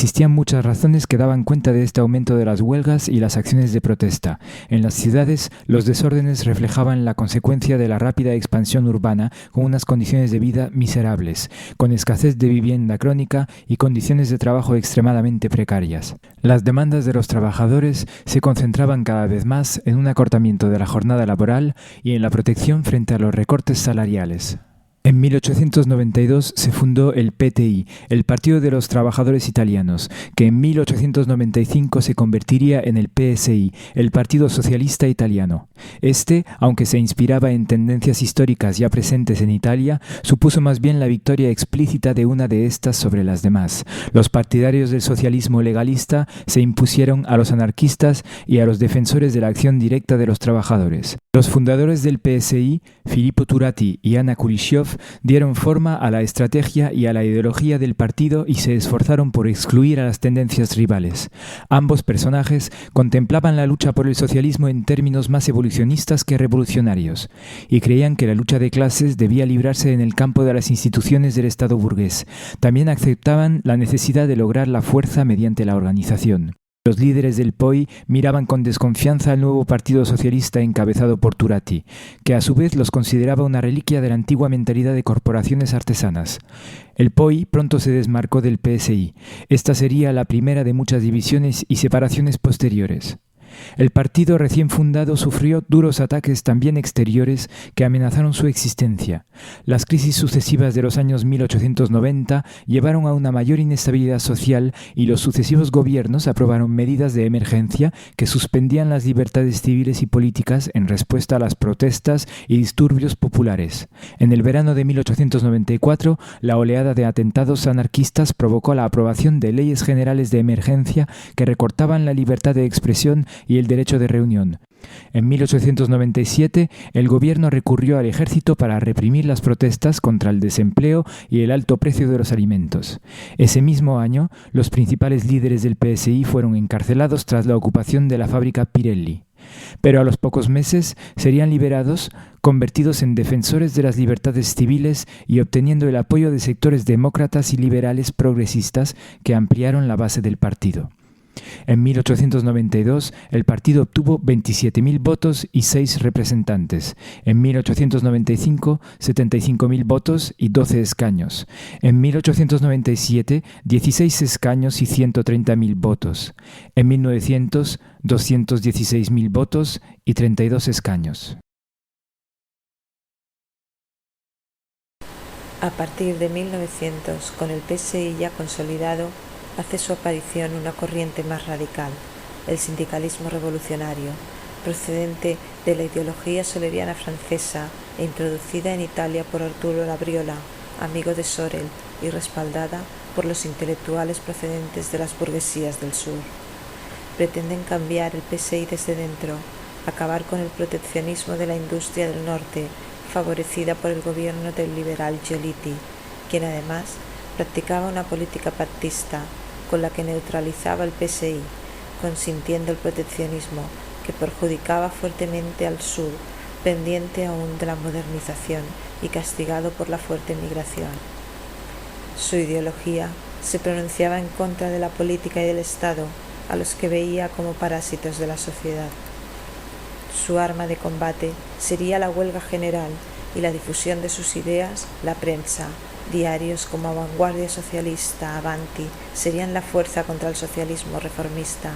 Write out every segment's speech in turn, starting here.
Existían muchas razones que daban cuenta de este aumento de las huelgas y las acciones de protesta. En las ciudades, los desórdenes reflejaban la consecuencia de la rápida expansión urbana, con unas condiciones de vida miserables, con escasez de vivienda crónica y condiciones de trabajo extremadamente precarias. Las demandas de los trabajadores se concentraban cada vez más en un acortamiento de la jornada laboral y en la protección frente a los recortes salariales. En 1892 se fundó el PTI, el Partido de los Trabajadores Italianos, que en 1895 se convertiría en el PSI, el Partido Socialista Italiano. Aunque se inspiraba en tendencias históricas ya presentes en Italia, supuso más bien la victoria explícita de una de estas sobre las demás. Los partidarios del socialismo legalista se impusieron a los anarquistas y a los defensores de la acción directa de los trabajadores. Los fundadores del PSI, Filippo Turati y Anna Kulishov, dieron forma a la estrategia y a la ideología del partido y se esforzaron por excluir a las tendencias rivales. Ambos personajes contemplaban la lucha por el socialismo en términos más evolucionistas que revolucionarios, y creían que la lucha de clases debía librarse en el campo de las instituciones del Estado burgués. También aceptaban la necesidad de lograr la fuerza mediante la organización. Los líderes del POI miraban con desconfianza al nuevo Partido Socialista encabezado por Turati, que a su vez los consideraba una reliquia de la antigua mentalidad de corporaciones artesanas. El POI pronto se desmarcó del PSI. Esta sería la primera de muchas divisiones y separaciones posteriores. El partido recién fundado sufrió duros ataques también exteriores que amenazaron su existencia. Las crisis sucesivas de los años 1890 llevaron a una mayor inestabilidad social y los sucesivos gobiernos aprobaron medidas de emergencia que suspendían las libertades civiles y políticas en respuesta a las protestas y disturbios populares. En el verano de 1894, la oleada de atentados anarquistas provocó la aprobación de leyes generales de emergencia que recortaban la libertad de expresión y el derecho de reunión. En 1897, el gobierno recurrió al ejército para reprimir las protestas contra el desempleo y el alto precio de los alimentos. Ese mismo año, los principales líderes del PSI fueron encarcelados tras la ocupación de la fábrica Pirelli. Pero a los pocos meses serían liberados, convertidos en defensores de las libertades civiles y obteniendo el apoyo de sectores demócratas y liberales progresistas que ampliaron la base del partido. En 1892, el partido obtuvo 27.000 votos y 6 representantes. En 1895, 75.000 votos y 12 escaños. En 1897, 16 escaños y 130.000 votos. En 1900, 216.000 votos y 32 escaños. A partir de 1900, con el PSI ya consolidado, hace su aparición una corriente más radical, el sindicalismo revolucionario, procedente de la ideología soleriana francesa e introducida en Italia por Arturo Labriola, amigo de Sorel, y respaldada por los intelectuales procedentes de las burguesías del sur. Pretenden cambiar el PSI desde dentro, acabar con el proteccionismo de la industria del norte, favorecida por el gobierno del liberal Giolitti, quien además practicaba una política pactista con la que neutralizaba el PSI, consintiendo el proteccionismo que perjudicaba fuertemente al sur, pendiente aún de la modernización y castigado por la fuerte migración. Su ideología se pronunciaba en contra de la política y del Estado, a los que veía como parásitos de la sociedad. Su arma de combate sería la huelga general y la difusión de sus ideas, la prensa. Diarios como Vanguardia Socialista, Avanti, serían la fuerza contra el socialismo reformista.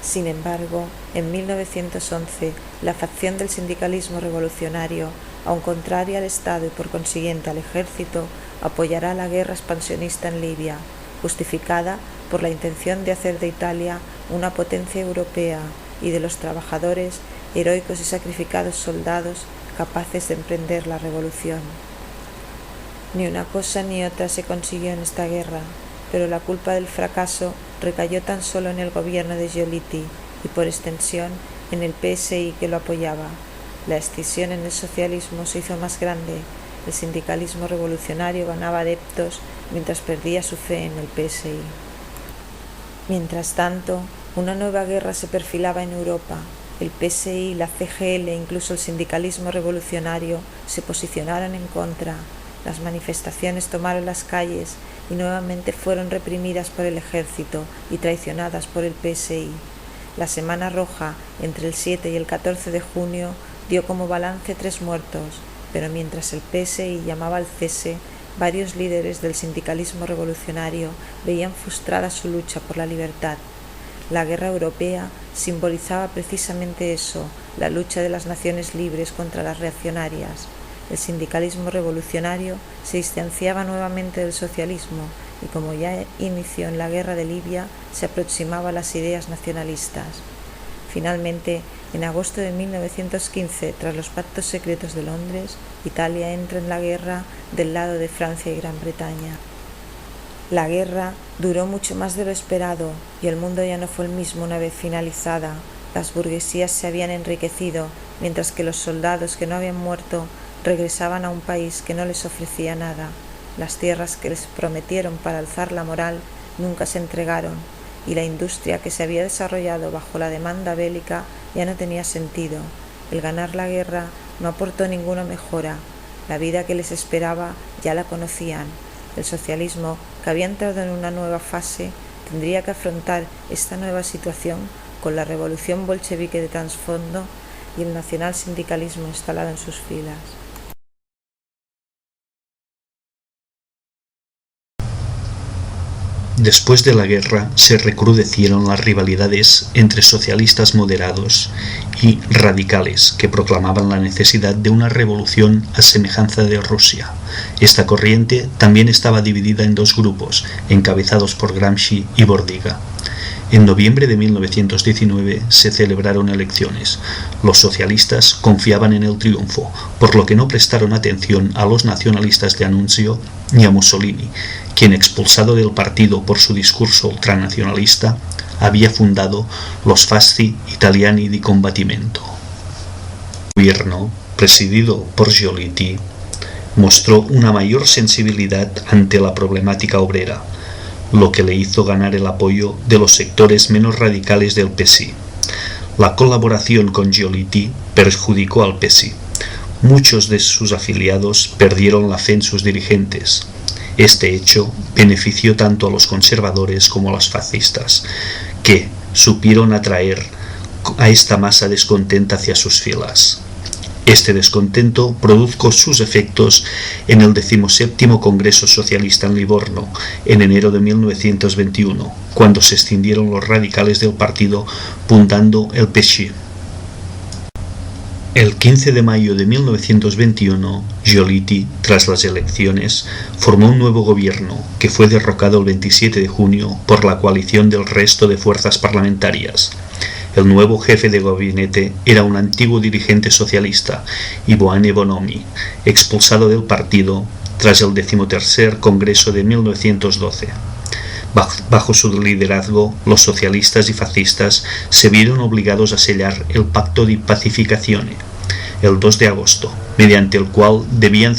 Sin embargo, en 1911, la facción del sindicalismo revolucionario, aun contraria al Estado y por consiguiente al ejército, apoyará la guerra expansionista en Libia, justificada por la intención de hacer de Italia una potencia europea y de los trabajadores, heroicos y sacrificados soldados capaces de emprender la revolución. Ni una cosa ni otra se consiguió en esta guerra, pero la culpa del fracaso recayó tan solo en el gobierno de Giolitti y por extensión en el PSI que lo apoyaba. La escisión en el socialismo se hizo más grande, el sindicalismo revolucionario ganaba adeptos mientras perdía su fe en el PSI. Mientras tanto, una nueva guerra se perfilaba en Europa. El PSI, la CGL e incluso el sindicalismo revolucionario se posicionaron en contra. Las manifestaciones tomaron las calles y nuevamente fueron reprimidas por el ejército y traicionadas por el PSI. La Semana Roja, entre el 7 y el 14 de junio, dio como balance 3 muertos, pero mientras el PSI llamaba al cese, varios líderes del sindicalismo revolucionario veían frustrada su lucha por la libertad. La guerra europea simbolizaba precisamente eso, la lucha de las naciones libres contra las reaccionarias. El sindicalismo revolucionario se distanciaba nuevamente del socialismo y, como ya inició en la guerra de Libia, se aproximaba a las ideas nacionalistas. Finalmente, en agosto de 1915, tras los pactos secretos de Londres, Italia entra en la guerra del lado de Francia y Gran Bretaña. La guerra duró mucho más de lo esperado y el mundo ya no fue el mismo una vez finalizada. Las burguesías se habían enriquecido, mientras que los soldados que no habían muerto regresaban a un país que no les ofrecía nada. Las tierras que les prometieron para alzar la moral nunca se entregaron, y la industria que se había desarrollado bajo la demanda bélica ya no tenía sentido. El ganar la guerra no aportó ninguna mejora. La vida que les esperaba ya la conocían. El socialismo, que había entrado en una nueva fase, tendría que afrontar esta nueva situación con la revolución bolchevique de trasfondo y el nacionalsindicalismo instalado en sus filas. Después de la guerra se recrudecieron las rivalidades entre socialistas moderados y radicales que proclamaban la necesidad de una revolución a semejanza de Rusia. Esta corriente también estaba dividida en 2 grupos, encabezados por Gramsci y Bordiga. En noviembre de 1919 se celebraron elecciones. Los socialistas confiaban en el triunfo, por lo que no prestaron atención a los nacionalistas de Annunzio ni a Mussolini, quien, expulsado del partido por su discurso ultranacionalista, había fundado los Fasci Italiani di Combattimento. El gobierno, presidido por Giolitti, mostró una mayor sensibilidad ante la problemática obrera, lo que le hizo ganar el apoyo de los sectores menos radicales del PSI. La colaboración con Giolitti perjudicó al PSI. Muchos de sus afiliados perdieron la fe en sus dirigentes. Este hecho benefició tanto a los conservadores como a los fascistas, que supieron atraer a esta masa descontenta hacia sus filas. Este descontento produjo sus efectos en el 17º Congreso Socialista en Livorno, en enero de 1921, cuando se escindieron los radicales del partido, fundando el PSI. El 15 de mayo de 1921, Giolitti, tras las elecciones, formó un nuevo gobierno, que fue derrocado el 27 de junio por la coalición del resto de fuerzas parlamentarias. El nuevo jefe de gabinete era un antiguo dirigente socialista, Ivone Bonomi, expulsado del partido tras el 13º Congreso de 1912. Bajo su liderazgo, los socialistas y fascistas se vieron obligados a sellar el Pacto di Pacificazione el 2 de agosto, mediante el cual debían